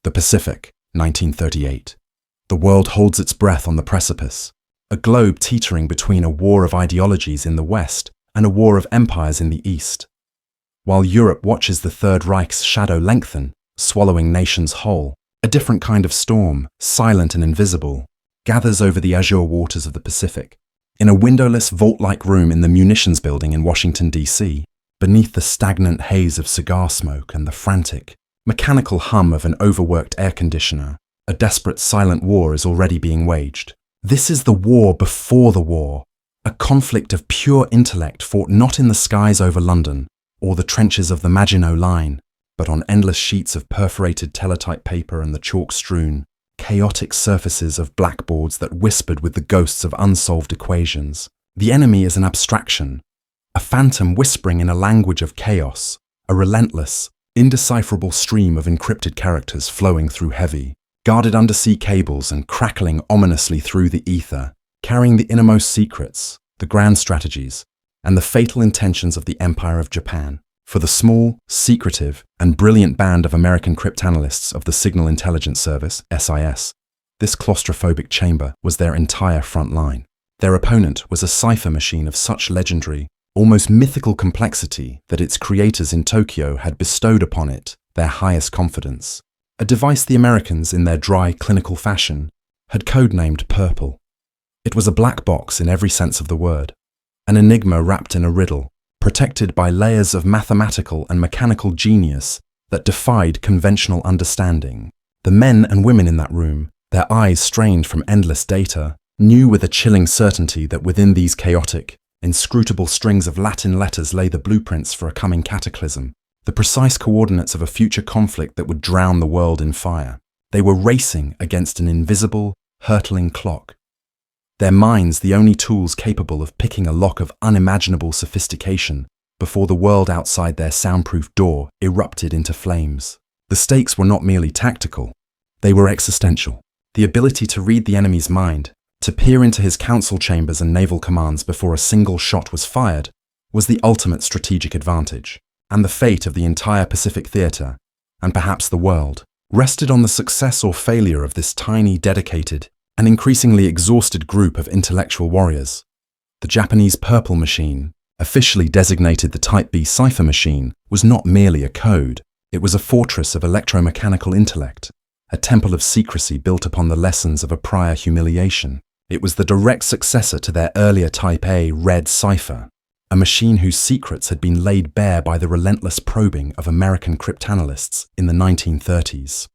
The Pacific, 1938. The world holds its breath on the precipice, a globe teetering between a war of ideologies in the West and a war of empires in the East. While Europe watches the Third Reich's shadow lengthen, swallowing nations whole, a different kind of storm, silent and invisible, gathers over the azure waters of the Pacific. In a windowless, vault-like room in the munitions building in Washington, D.C., beneath the stagnant haze of cigar smoke and the frantic, mechanical hum of an overworked air conditioner, a desperate silent war is already being waged. This is the war before the war, a conflict of pure intellect fought not in the skies over London or the trenches of the Maginot Line, but on endless sheets of perforated teletype paper and the chalk-strewn, chaotic surfaces of blackboards that whispered with the ghosts of unsolved equations. The enemy is an abstraction, a phantom whispering in a language of chaos, a relentless, indecipherable stream of encrypted characters flowing through heavy, guarded undersea cables and crackling ominously through the ether, carrying the innermost secrets, the grand strategies, and the fatal intentions of the Empire of Japan. For the small, secretive, and brilliant band of American cryptanalysts of the Signal Intelligence Service, SIS, this claustrophobic chamber was their entire front line. Their opponent was a cipher machine of such legendary, almost mythical complexity that its creators in Tokyo had bestowed upon it their highest confidence. A device the Americans, in their dry, clinical fashion, had codenamed Purple. It was a black box in every sense of the word, an enigma wrapped in a riddle, protected by layers of mathematical and mechanical genius that defied conventional understanding. The men and women in that room, their eyes strained from endless data, knew with a chilling certainty that within these chaotic, inscrutable strings of Latin letters lay the blueprints for a coming cataclysm, the precise coordinates of a future conflict that would drown the world in fire. They were racing against an invisible, hurtling clock, their minds the only tools capable of picking a lock of unimaginable sophistication before the world outside their soundproof door erupted into flames. The stakes were not merely tactical, they were existential. The ability to read the enemy's mind, to peer into his council chambers and naval commands before a single shot was fired, was the ultimate strategic advantage, and the fate of the entire Pacific theater, and perhaps the world, rested on the success or failure of this tiny, dedicated, and increasingly exhausted group of intellectual warriors. The Japanese Purple machine, officially designated the Type B cipher machine, was not merely a code. It was a fortress of electromechanical intellect, a temple of secrecy built upon the lessons of a prior humiliation. It was the direct successor to their earlier Type A red cipher, a machine whose secrets had been laid bare by the relentless probing of American cryptanalysts in the 1930s.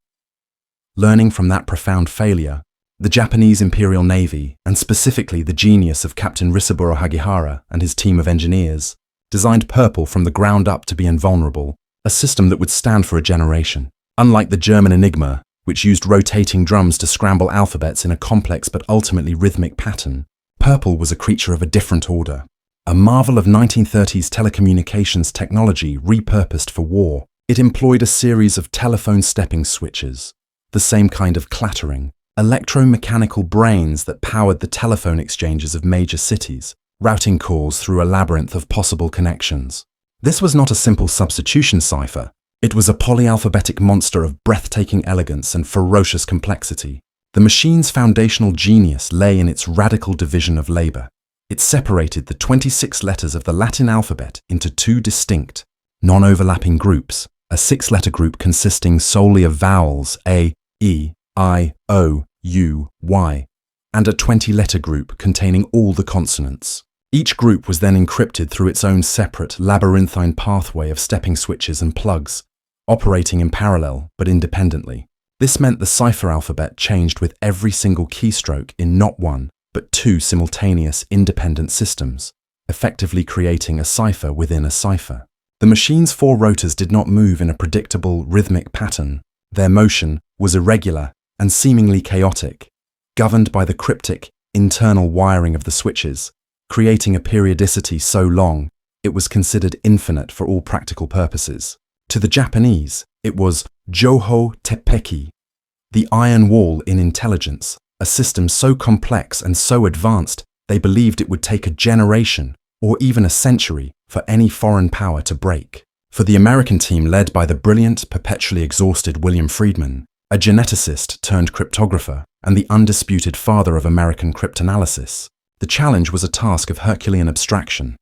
Learning from that profound failure, the Japanese Imperial Navy, and specifically the genius of Captain Risaburo Hagihara and his team of engineers, designed Purple from the ground up to be invulnerable, a system that would stand for a generation. Unlike the German Enigma, which used rotating drums to scramble alphabets in a complex but ultimately rhythmic pattern, Purple was a creature of a different order, a marvel of 1930s telecommunications technology repurposed for war. It employed a series of telephone stepping switches, the same kind of clattering, electromechanical brains that powered the telephone exchanges of major cities, routing calls through a labyrinth of possible connections. This was not a simple substitution cipher. It was a polyalphabetic monster of breathtaking elegance and ferocious complexity. The machine's foundational genius lay in its radical division of labor. It separated the 26 letters of the Latin alphabet into two distinct, non-overlapping groups, a 6-letter group consisting solely of vowels A, E, I, O, U, Y, and a 20-letter group containing all the consonants. Each group was then encrypted through its own separate labyrinthine pathway of stepping switches and plugs, operating in parallel but independently. This meant the cipher alphabet changed with every single keystroke in not one, but two simultaneous independent systems, effectively creating a cipher within a cipher. The machine's 4 rotors did not move in a predictable rhythmic pattern. Their motion was irregular and seemingly chaotic, governed by the cryptic, internal wiring of the switches, creating a periodicity so long it was considered infinite for all practical purposes. To the Japanese, it was Joho Teppeki, the iron wall in intelligence, a system so complex and so advanced they believed it would take a generation or even a century for any foreign power to break. For the American team led by the brilliant, perpetually exhausted William Friedman, A geneticist turned cryptographer and the undisputed father of American cryptanalysis, the challenge was a task of Herculean abstraction.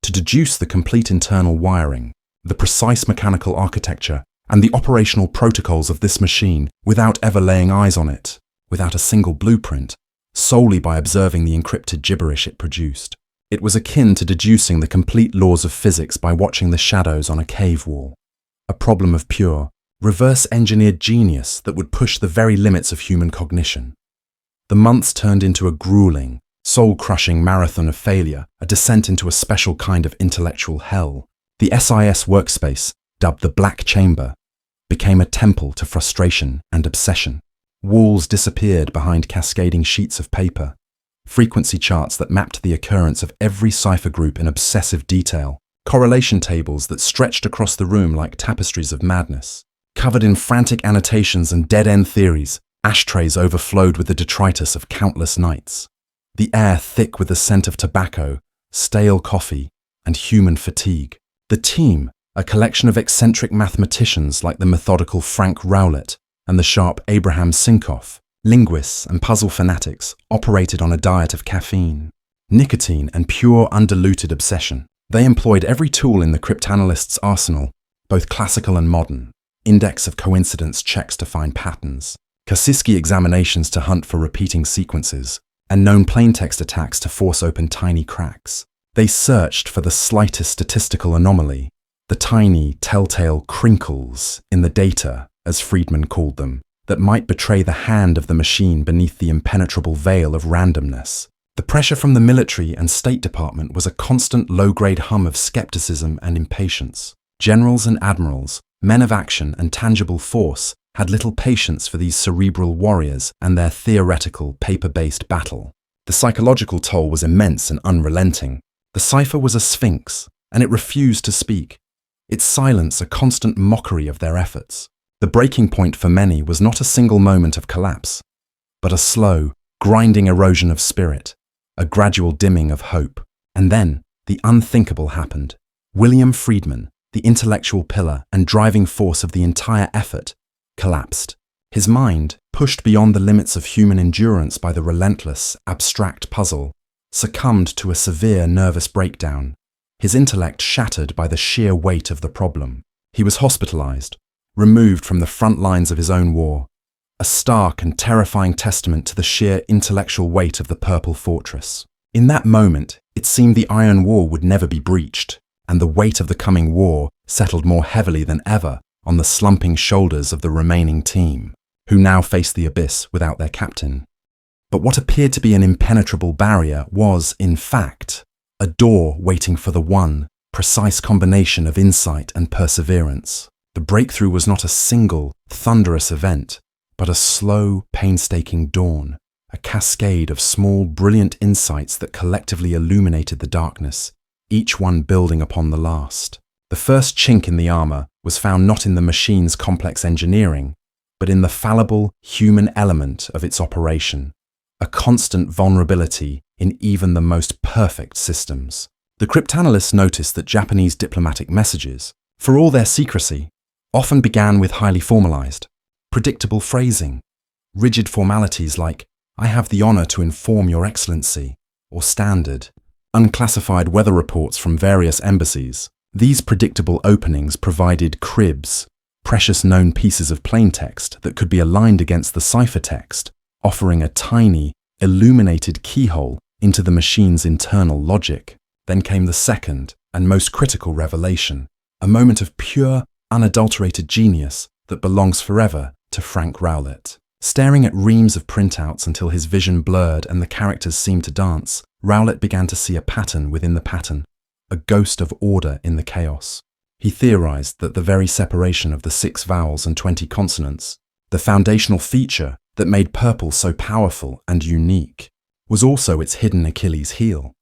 To deduce the complete internal wiring, the precise mechanical architecture, and the operational protocols of this machine without ever laying eyes on it, without a single blueprint, solely by observing the encrypted gibberish it produced. It was akin to deducing the complete laws of physics by watching the shadows on a cave wall. A problem of pure, reverse-engineered genius that would push the very limits of human cognition. The months turned into a grueling, soul-crushing marathon of failure, a descent into a special kind of intellectual hell. The SIS workspace, dubbed the Black Chamber, became a temple to frustration and obsession. Walls disappeared behind cascading sheets of paper, frequency charts that mapped the occurrence of every cipher group in obsessive detail, correlation tables that stretched across the room like tapestries of madness. Covered in frantic annotations and dead-end theories, ashtrays overflowed with the detritus of countless nights. The air thick with the scent of tobacco, stale coffee, and human fatigue. The team, a collection of eccentric mathematicians like the methodical Frank Rowlett and the sharp Abraham Sinkoff, linguists and puzzle fanatics, operated on a diet of caffeine, nicotine, and pure undiluted obsession. They employed every tool in the cryptanalyst's arsenal, both classical and modern. Index of coincidence checks to find patterns, Kasiski examinations to hunt for repeating sequences, and known plaintext attacks to force open tiny cracks. They searched for the slightest statistical anomaly, the tiny, telltale crinkles in the data, as Friedman called them, that might betray the hand of the machine beneath the impenetrable veil of randomness. The pressure from the military and State Department was a constant low-grade hum of skepticism and impatience. Generals and admirals, men of action and tangible force, had little patience for these cerebral warriors and their theoretical, paper-based battle. The psychological toll was immense and unrelenting. The cipher was a sphinx, and it refused to speak, its silence a constant mockery of their efforts. The breaking point for many was not a single moment of collapse, but a slow, grinding erosion of spirit, a gradual dimming of hope. And then, the unthinkable happened. William Friedman, the intellectual pillar and driving force of the entire effort, collapsed. His mind, pushed beyond the limits of human endurance by the relentless, abstract puzzle, succumbed to a severe nervous breakdown, his intellect shattered by the sheer weight of the problem. He was hospitalized, removed from the front lines of his own war, a stark and terrifying testament to the sheer intellectual weight of the Purple Fortress. In that moment, it seemed the Iron Wall would never be breached, and the weight of the coming war settled more heavily than ever on the slumping shoulders of the remaining team, who now faced the abyss without their captain. But what appeared to be an impenetrable barrier was, in fact, a door waiting for the one precise combination of insight and perseverance. The breakthrough was not a single, thunderous event, but a slow, painstaking dawn, a cascade of small, brilliant insights that collectively illuminated the darkness, each one building upon the last. The first chink in the armor was found not in the machine's complex engineering, but in the fallible, human element of its operation, a constant vulnerability in even the most perfect systems. The cryptanalysts noticed that Japanese diplomatic messages, for all their secrecy, often began with highly formalized, predictable phrasing, rigid formalities like, "I have the honor to inform your excellency," or standard, unclassified weather reports from various embassies. These predictable openings provided cribs, precious known pieces of plaintext that could be aligned against the ciphertext, offering a tiny, illuminated keyhole into the machine's internal logic. Then came the second and most critical revelation, a moment of pure, unadulterated genius that belongs forever to Frank Rowlett. Staring at reams of printouts until his vision blurred and the characters seemed to dance, Rowlett began to see a pattern within the pattern, a ghost of order in the chaos. He theorized that the very separation of the 6 vowels and 20 consonants, the foundational feature that made purple so powerful and unique, was also its hidden Achilles heel.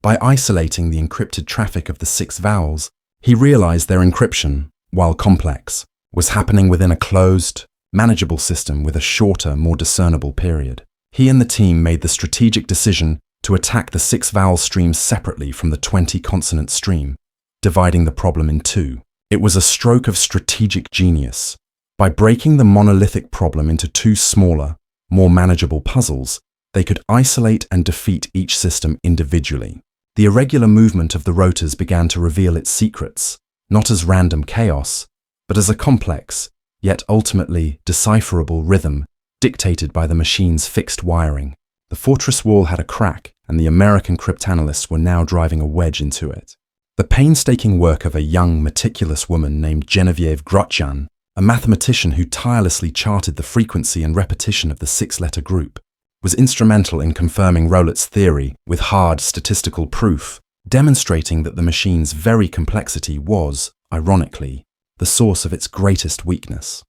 By isolating the encrypted traffic of the 6 vowels, he realized their encryption, while complex, was happening within a closed, manageable system with a shorter, more discernible period. He and the team made the strategic decision to attack the 6 vowel streams separately from the 20 consonant stream, dividing the problem in two. It was a stroke of strategic genius, By breaking the monolithic problem into two smaller, more manageable puzzles, they could isolate and defeat each system individually. The irregular movement of the rotors began to reveal its secrets, not as random chaos, but as a complex, yet ultimately decipherable rhythm dictated by the machine's fixed wiring. The fortress wall had a crack, and the American cryptanalysts were now driving a wedge into it. The painstaking work of a young, meticulous woman named Genevieve Grotjan, a mathematician who tirelessly charted the frequency and repetition of the six-letter group, was instrumental in confirming Rowlett's theory with hard statistical proof, demonstrating that the machine's very complexity was, ironically, the source of its greatest weakness.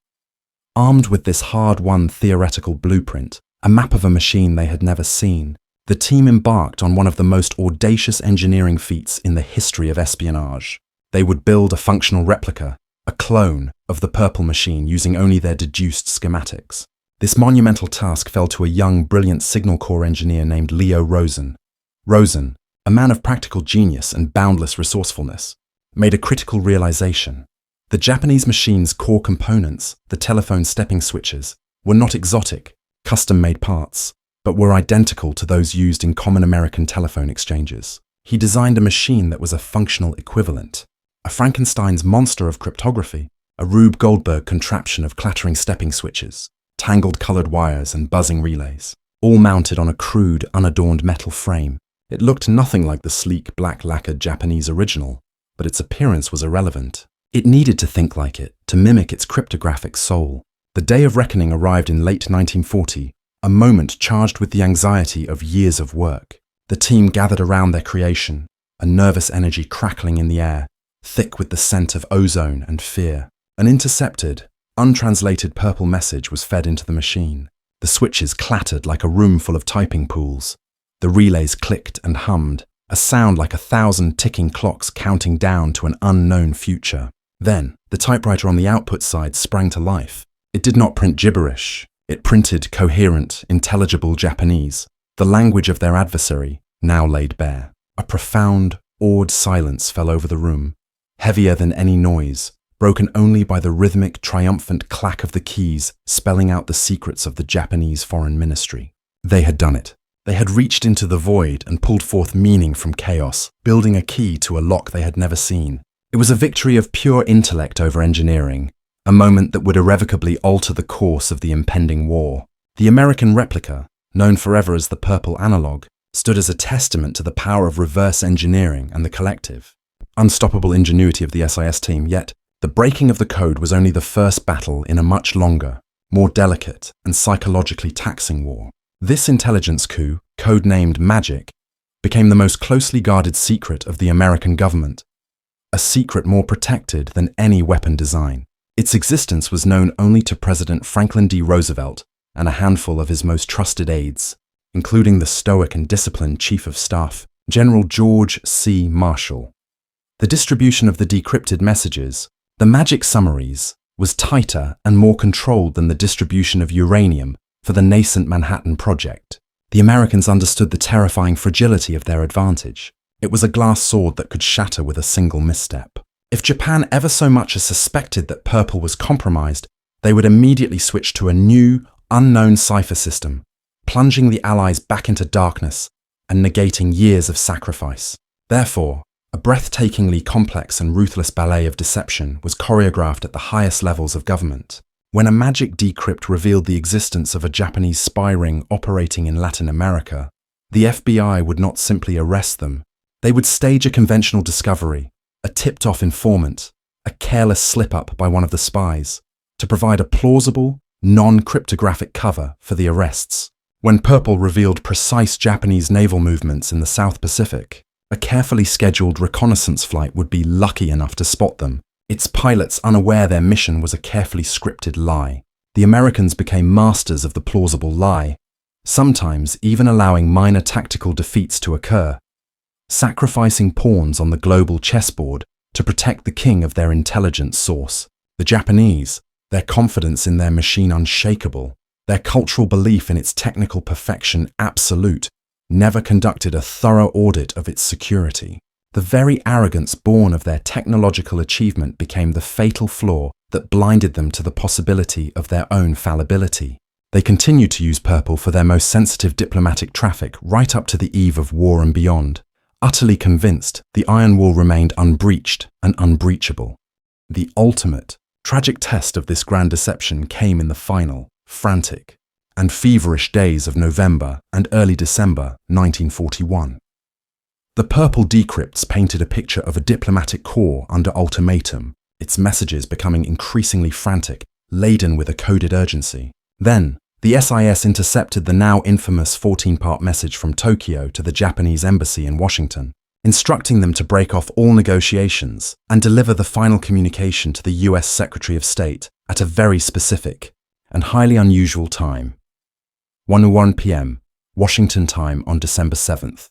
Armed with this hard-won theoretical blueprint, a map of a machine they had never seen, the team embarked on one of the most audacious engineering feats in the history of espionage. They would build a functional replica, a clone, of the purple machine using only their deduced schematics. This monumental task fell to a young, brilliant signal corps engineer named Leo Rosen. Rosen, a man of practical genius and boundless resourcefulness, made a critical realization. The Japanese machine's core components, the telephone stepping switches, were not exotic, custom-made parts, but were identical to those used in common American telephone exchanges. He designed a machine that was a functional equivalent, a Frankenstein's monster of cryptography, a Rube Goldberg contraption of clattering stepping switches, tangled colored wires and buzzing relays, all mounted on a crude, unadorned metal frame. It looked nothing like the sleek, black-lacquered Japanese original, but its appearance was irrelevant. It needed to think like it, to mimic its cryptographic soul. The day of reckoning arrived in late 1940, a moment charged with the anxiety of years of work. The team gathered around their creation, a nervous energy crackling in the air, thick with the scent of ozone and fear. An intercepted, untranslated purple message was fed into the machine. The switches clattered like a room full of typing pools. The relays clicked and hummed, a sound like 1,000 ticking clocks counting down to an unknown future. Then, the typewriter on the output side sprang to life. It did not print gibberish. It printed coherent, intelligible Japanese, the language of their adversary, now laid bare. A profound, awed silence fell over the room, heavier than any noise, broken only by the rhythmic, triumphant clack of the keys spelling out the secrets of the Japanese Foreign Ministry. They had done it. They had reached into the void and pulled forth meaning from chaos, building a key to a lock they had never seen. It was a victory of pure intellect over engineering, a moment that would irrevocably alter the course of the impending war. The American replica, known forever as the Purple Analog, stood as a testament to the power of reverse engineering and the collective, unstoppable ingenuity of the SIS team. Yet, the breaking of the code was only the first battle in a much longer, more delicate and psychologically taxing war. This intelligence coup, codenamed Magic, became the most closely guarded secret of the American government, a secret more protected than any weapon design. Its existence was known only to President Franklin D. Roosevelt and a handful of his most trusted aides, including the stoic and disciplined Chief of Staff, General George C. Marshall. The distribution of the decrypted messages, the magic summaries, was tighter and more controlled than the distribution of uranium for the nascent Manhattan Project. The Americans understood the terrifying fragility of their advantage. It was a glass sword that could shatter with a single misstep. If Japan ever so much as suspected that Purple was compromised, they would immediately switch to a new, unknown cipher system, plunging the Allies back into darkness and negating years of sacrifice. Therefore, a breathtakingly complex and ruthless ballet of deception was choreographed at the highest levels of government. When a magic decrypt revealed the existence of a Japanese spy ring operating in Latin America, the FBI would not simply arrest them. They would stage a conventional discovery, a tipped-off informant, a careless slip-up by one of the spies, to provide a plausible, non-cryptographic cover for the arrests. When Purple revealed precise Japanese naval movements in the South Pacific, a carefully scheduled reconnaissance flight would be lucky enough to spot them, its pilots unaware their mission was a carefully scripted lie. The Americans became masters of the plausible lie, sometimes even allowing minor tactical defeats to occur, sacrificing pawns on the global chessboard to protect the king of their intelligence source. The Japanese, their confidence in their machine unshakable, their cultural belief in its technical perfection absolute, never conducted a thorough audit of its security. The very arrogance born of their technological achievement became the fatal flaw that blinded them to the possibility of their own fallibility. They continued to use purple for their most sensitive diplomatic traffic right up to the eve of war and beyond, utterly convinced the Iron Wall remained unbreached and unbreachable. The ultimate, tragic test of this grand deception came in the final, frantic, and feverish days of November and early December 1941. The purple decrypts painted a picture of a diplomatic corps under ultimatum, its messages becoming increasingly frantic, laden with a coded urgency. Then, the SIS intercepted the now infamous 14-part message from Tokyo to the Japanese embassy in Washington, instructing them to break off all negotiations and deliver the final communication to the US Secretary of State at a very specific and highly unusual time. 1:01 p.m., Washington time on December 7th.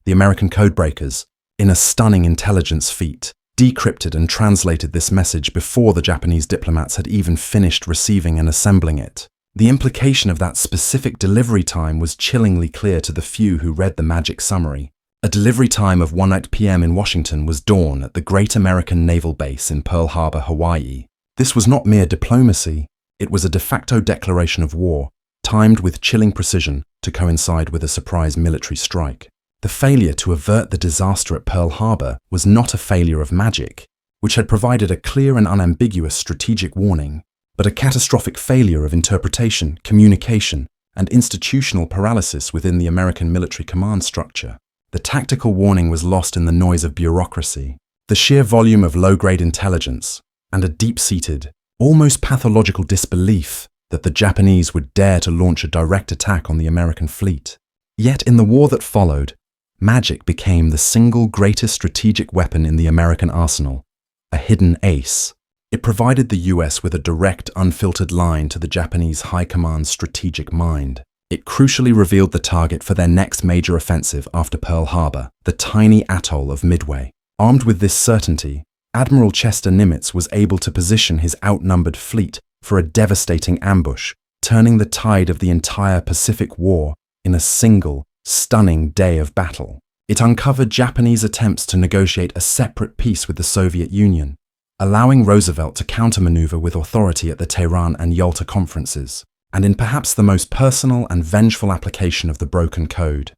The American codebreakers, in a stunning intelligence feat, decrypted and translated this message before the Japanese diplomats had even finished receiving and assembling it. The implication of that specific delivery time was chillingly clear to the few who read the magic summary. A delivery time of 1:00 p.m. in Washington was dawn at the great American naval base in Pearl Harbor, Hawaii. This was not mere diplomacy, it was a de facto declaration of war, timed with chilling precision to coincide with a surprise military strike. The failure to avert the disaster at Pearl Harbor was not a failure of magic, which had provided a clear and unambiguous strategic warning, but a catastrophic failure of interpretation, communication, and institutional paralysis within the American military command structure. The tactical warning was lost in the noise of bureaucracy, the sheer volume of low-grade intelligence, and a deep-seated, almost pathological disbelief that the Japanese would dare to launch a direct attack on the American fleet. Yet in the war that followed, magic became the single greatest strategic weapon in the American arsenal, a hidden ace. It provided the US with a direct, unfiltered line to the Japanese high command's strategic mind. It crucially revealed the target for their next major offensive after Pearl Harbor, the tiny atoll of Midway. Armed with this certainty, Admiral Chester Nimitz was able to position his outnumbered fleet for a devastating ambush, turning the tide of the entire Pacific War in a single, stunning day of battle. It uncovered Japanese attempts to negotiate a separate peace with the Soviet Union, allowing Roosevelt to countermaneuver with authority at the Tehran and Yalta conferences, and in perhaps the most personal and vengeful application of the broken code.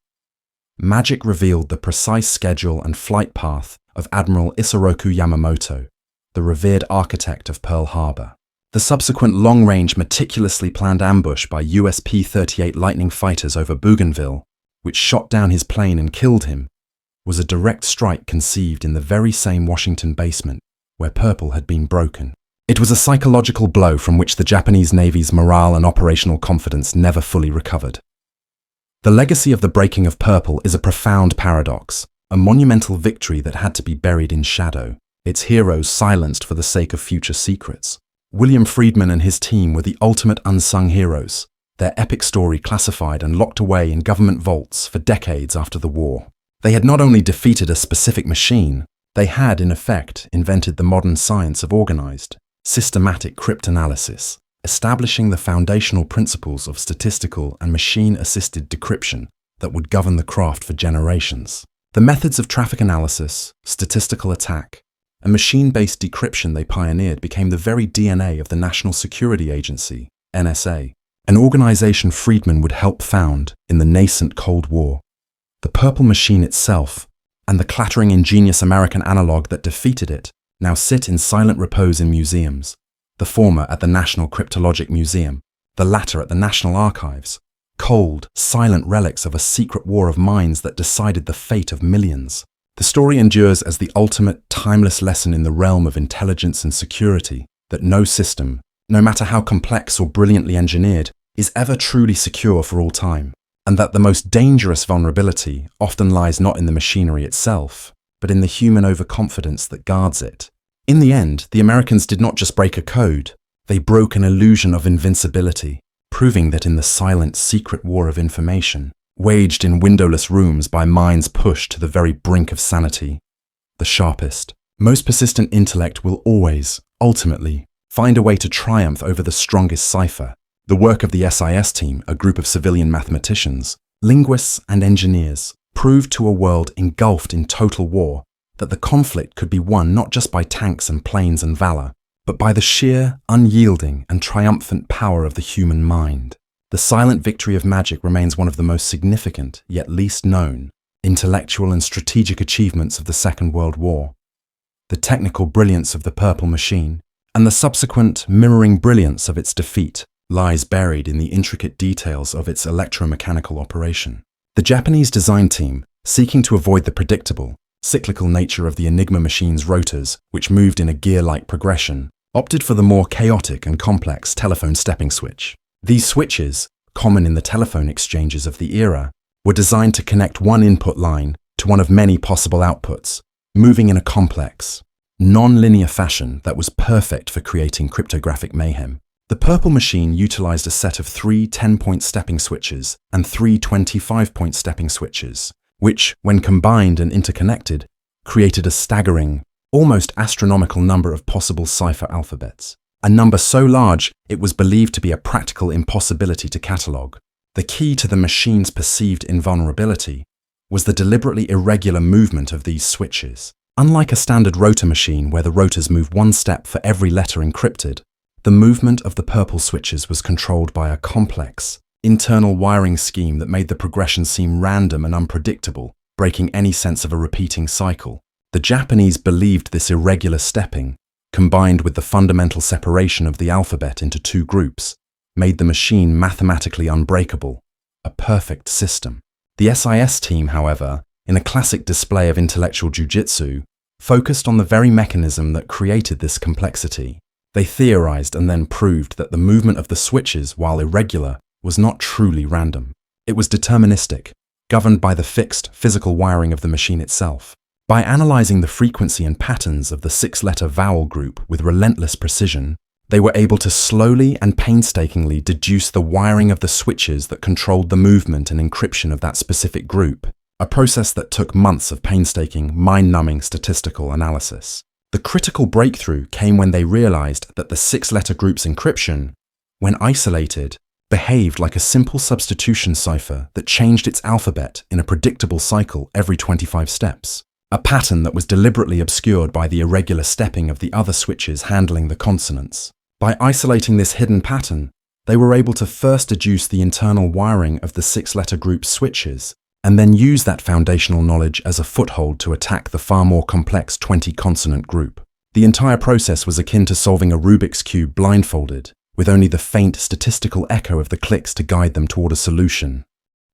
Magic revealed the precise schedule and flight path of Admiral Isoroku Yamamoto, the revered architect of Pearl Harbor. The subsequent long-range, meticulously planned ambush by US P-38 Lightning fighters over Bougainville, which shot down his plane and killed him, was a direct strike conceived in the very same Washington basement where Purple had been broken. It was a psychological blow from which the Japanese Navy's morale and operational confidence never fully recovered. The legacy of the breaking of Purple is a profound paradox, a monumental victory that had to be buried in shadow, its heroes silenced for the sake of future secrets. William Friedman and his team were the ultimate unsung heroes, their epic story classified and locked away in government vaults for decades after the war. They had not only defeated a specific machine, they had, in effect, invented the modern science of organized, systematic cryptanalysis, establishing the foundational principles of statistical and machine-assisted decryption that would govern the craft for generations. The methods of traffic analysis, statistical attack, and machine-based decryption they pioneered became the very DNA of the National Security Agency, NSA, an organization Friedman would help found in the nascent Cold War. The Purple machine itself, and the clattering ingenious American analog that defeated it, now sit in silent repose in museums, the former at the National Cryptologic Museum, the latter at the National Archives, cold, silent relics of a secret war of minds that decided the fate of millions. The story endures as the ultimate, timeless lesson in the realm of intelligence and security that no system, no matter how complex or brilliantly engineered, is ever truly secure for all time, and that the most dangerous vulnerability often lies not in the machinery itself, but in the human overconfidence that guards it. In the end, the Americans did not just break a code, they broke an illusion of invincibility, proving that in the silent, secret war of information, waged in windowless rooms by minds pushed to the very brink of sanity, the sharpest, most persistent intellect will always, ultimately, find a way to triumph over the strongest cipher. The work of the SIS team, a group of civilian mathematicians, linguists and engineers, proved to a world engulfed in total war that the conflict could be won not just by tanks and planes and valor, but by the sheer, unyielding, and triumphant power of the human mind. The silent victory of magic remains one of the most significant, yet least known, intellectual and strategic achievements of the Second World War. The technical brilliance of the Purple Machine, and the subsequent mirroring brilliance of its defeat, lies buried in the intricate details of its electromechanical operation. The Japanese design team, seeking to avoid the predictable, cyclical nature of the Enigma machine's rotors, which moved in a gear-like progression, opted for the more chaotic and complex telephone stepping switch. These switches, common in the telephone exchanges of the era, were designed to connect one input line to one of many possible outputs, moving in a complex, non-linear fashion that was perfect for creating cryptographic mayhem. The Purple Machine utilized a set of 3 10-point stepping switches and 3 25-point stepping switches, which, when combined and interconnected, created a staggering, almost astronomical number of possible cipher alphabets. A number so large it was believed to be a practical impossibility to catalogue. The key to the machine's perceived invulnerability was the deliberately irregular movement of these switches. Unlike a standard rotor machine where the rotors move one step for every letter encrypted, the movement of the purple switches was controlled by a complex, internal wiring scheme that made the progression seem random and unpredictable, breaking any sense of a repeating cycle. The Japanese believed this irregular stepping, combined with the fundamental separation of the alphabet into 2 groups, made the machine mathematically unbreakable, a perfect system. The SIS team, however, in a classic display of intellectual jujitsu, focused on the very mechanism that created this complexity. They theorized and then proved that the movement of the switches, while irregular, was not truly random. It was deterministic, governed by the fixed physical wiring of the machine itself. By analyzing the frequency and patterns of the 6-letter vowel group with relentless precision, they were able to slowly and painstakingly deduce the wiring of the switches that controlled the movement and encryption of that specific group, a process that took months of painstaking, mind-numbing statistical analysis. The critical breakthrough came when they realized that the 6-letter group's encryption, when isolated, behaved like a simple substitution cipher that changed its alphabet in a predictable cycle every 25 steps, a pattern that was deliberately obscured by the irregular stepping of the other switches handling the consonants. By isolating this hidden pattern, they were able to first deduce the internal wiring of the 6-letter group's switches, and then use that foundational knowledge as a foothold to attack the far more complex 20-consonant group. The entire process was akin to solving a Rubik's Cube blindfolded, with only the faint statistical echo of the clicks to guide them toward a solution.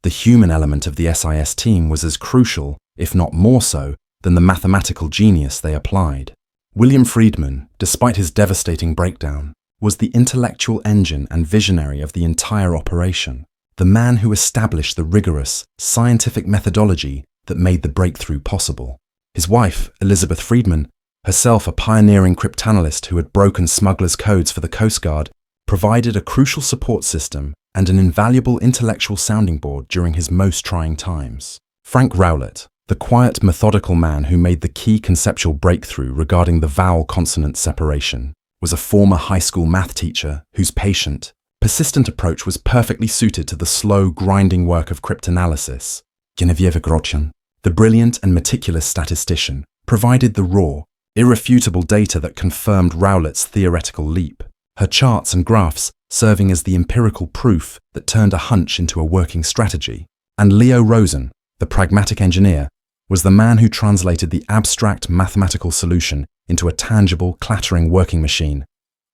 The human element of the SIS team was as crucial, if not more so, than the mathematical genius they applied. William Friedman, despite his devastating breakdown, was the intellectual engine and visionary of the entire operation, the man who established the rigorous, scientific methodology that made the breakthrough possible. His wife, Elizabeth Friedman, herself a pioneering cryptanalyst who had broken smugglers' codes for the Coast Guard, provided a crucial support system and an invaluable intellectual sounding board during his most trying times. Frank Rowlett, the quiet, methodical man who made the key conceptual breakthrough regarding the vowel-consonant separation, was a former high school math teacher whose patient, persistent approach was perfectly suited to the slow, grinding work of cryptanalysis. Genevieve Grotjan, the brilliant and meticulous statistician, provided the raw, irrefutable data that confirmed Rowlett's theoretical leap, her charts and graphs serving as the empirical proof that turned a hunch into a working strategy. And Leo Rosen, the pragmatic engineer, was the man who translated the abstract mathematical solution into a tangible, clattering working machine,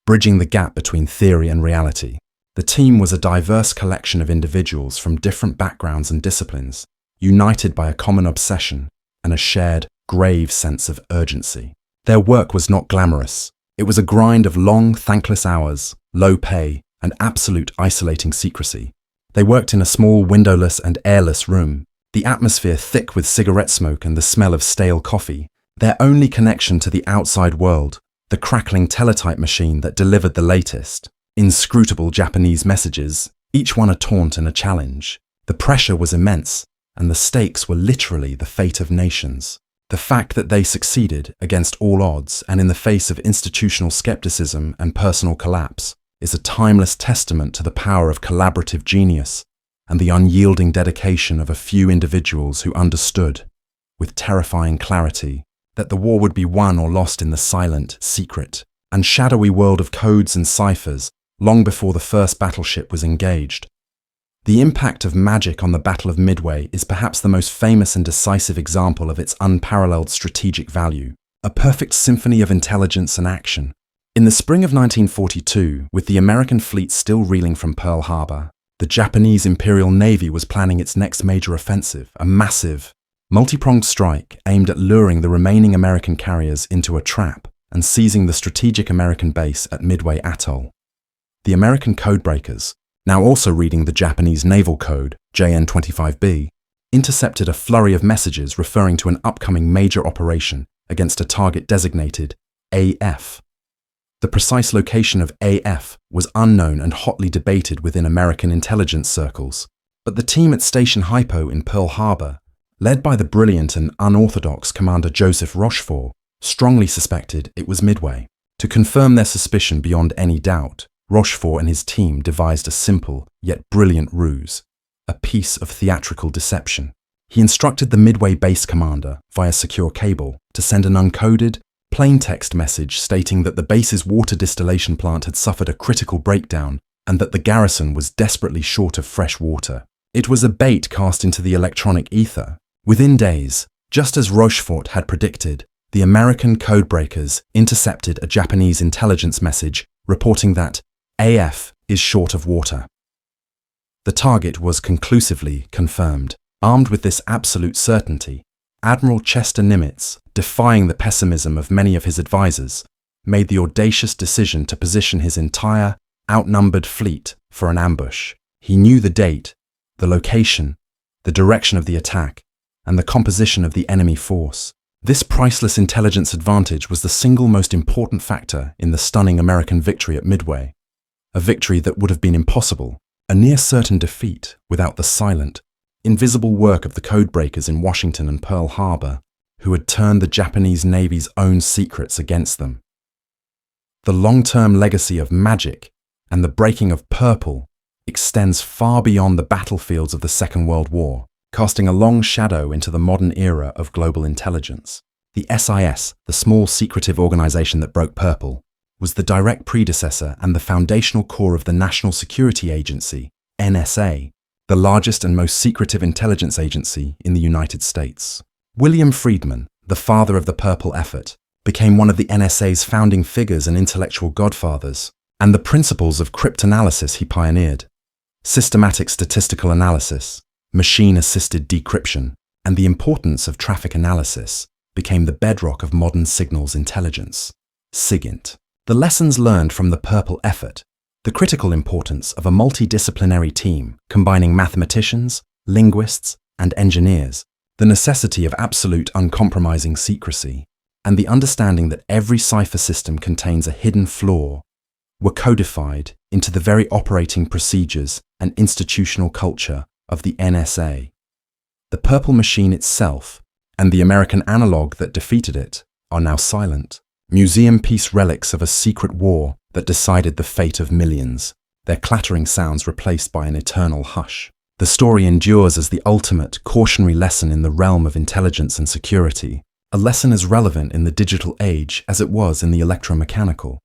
bridging the gap between theory and reality. The team was a diverse collection of individuals from different backgrounds and disciplines, united by a common obsession and a shared, grave sense of urgency. Their work was not glamorous. It was a grind of long, thankless hours, low pay, and absolute isolating secrecy. They worked in a small, windowless and airless room, the atmosphere thick with cigarette smoke and the smell of stale coffee. Their only connection to the outside world, the crackling teletype machine that delivered the latest, inscrutable Japanese messages, each one a taunt and a challenge. The pressure was immense, and the stakes were literally the fate of nations. The fact that they succeeded against all odds and in the face of institutional skepticism and personal collapse is a timeless testament to the power of collaborative genius and the unyielding dedication of a few individuals who understood, with terrifying clarity, that the war would be won or lost in the silent, secret, and shadowy world of codes and ciphers long before the first battleship was engaged. The impact of magic on the Battle of Midway is perhaps the most famous and decisive example of its unparalleled strategic value, a perfect symphony of intelligence and action. In the spring of 1942, with the American fleet still reeling from Pearl Harbor, the Japanese Imperial Navy was planning its next major offensive, a massive, multi-pronged strike aimed at luring the remaining American carriers into a trap and seizing the strategic American base at Midway Atoll. The American codebreakers, now also reading the Japanese naval code, JN-25B, intercepted a flurry of messages referring to an upcoming major operation against a target designated AF. The precise location of AF was unknown and hotly debated within American intelligence circles, but the team at Station Hypo in Pearl Harbor, led by the brilliant and unorthodox Commander Joseph Rochefort, strongly suspected it was Midway. To confirm their suspicion beyond any doubt, Rochefort and his team devised a simple yet brilliant ruse, a piece of theatrical deception. He instructed the Midway base commander, via secure cable, to send an uncoded, plain text message stating that the base's water distillation plant had suffered a critical breakdown and that the garrison was desperately short of fresh water. It was a bait cast into the electronic ether. Within days, just as Rochefort had predicted, the American codebreakers intercepted a Japanese intelligence message reporting that AF is short of water. The target was conclusively confirmed. Armed with this absolute certainty, Admiral Chester Nimitz, defying the pessimism of many of his advisors, made the audacious decision to position his entire, outnumbered fleet for an ambush. He knew the date, the location, the direction of the attack, and the composition of the enemy force. This priceless intelligence advantage was the single most important factor in the stunning American victory at Midway, a victory that would have been impossible, a near-certain defeat without the silent, invisible work of the codebreakers in Washington and Pearl Harbor, who had turned the Japanese Navy's own secrets against them. The long-term legacy of magic and the breaking of purple extends far beyond the battlefields of the Second World War, casting a long shadow into the modern era of global intelligence. The SIS, the small secretive organization that broke purple, was the direct predecessor and the foundational core of the National Security Agency, NSA, the largest and most secretive intelligence agency in the United States. William Friedman, the father of the Purple Effort, became one of the NSA's founding figures and intellectual godfathers, and the principles of cryptanalysis he pioneered, systematic statistical analysis, machine-assisted decryption, and the importance of traffic analysis became the bedrock of modern signals intelligence. SIGINT. The lessons learned from the Purple Effort, the critical importance of a multidisciplinary team combining mathematicians, linguists, and engineers, the necessity of absolute uncompromising secrecy, and the understanding that every cipher system contains a hidden flaw, were codified into the very operating procedures and institutional culture of the NSA. The Purple Machine itself, and the American analog that defeated it, are now silent, museum piece relics of a secret war that decided the fate of millions, their clattering sounds replaced by an eternal hush. The story endures as the ultimate cautionary lesson in the realm of intelligence and security, a lesson as relevant in the digital age as it was in the electromechanical,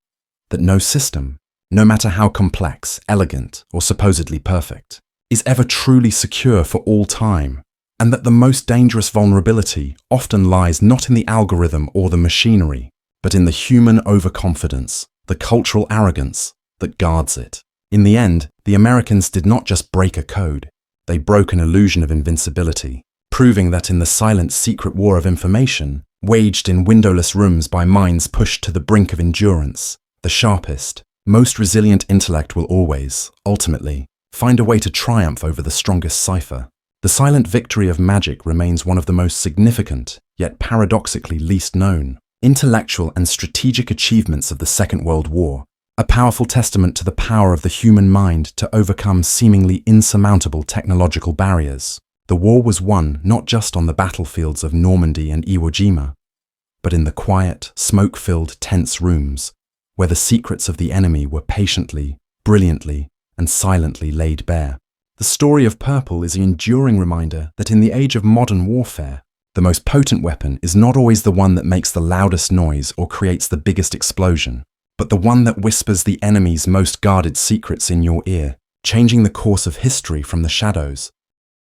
that no system, no matter how complex, elegant, or supposedly perfect, is ever truly secure for all time, and that the most dangerous vulnerability often lies not in the algorithm or the machinery, but in the human overconfidence, the cultural arrogance that guards it. In the end, the Americans did not just break a code, they broke an illusion of invincibility, proving that in the silent secret war of information, waged in windowless rooms by minds pushed to the brink of endurance, the sharpest, most resilient intellect will always, ultimately, find a way to triumph over the strongest cipher. The silent victory of magic remains one of the most significant, yet paradoxically least known, intellectual and strategic achievements of the Second World War, a powerful testament to the power of the human mind to overcome seemingly insurmountable technological barriers. The war was won not just on the battlefields of Normandy and Iwo Jima, but in the quiet, smoke-filled, tense rooms, where the secrets of the enemy were patiently, brilliantly, and silently laid bare. The story of Purple is an enduring reminder that in the age of modern warfare, the most potent weapon is not always the one that makes the loudest noise or creates the biggest explosion, but the one that whispers the enemy's most guarded secrets in your ear, changing the course of history from the shadows.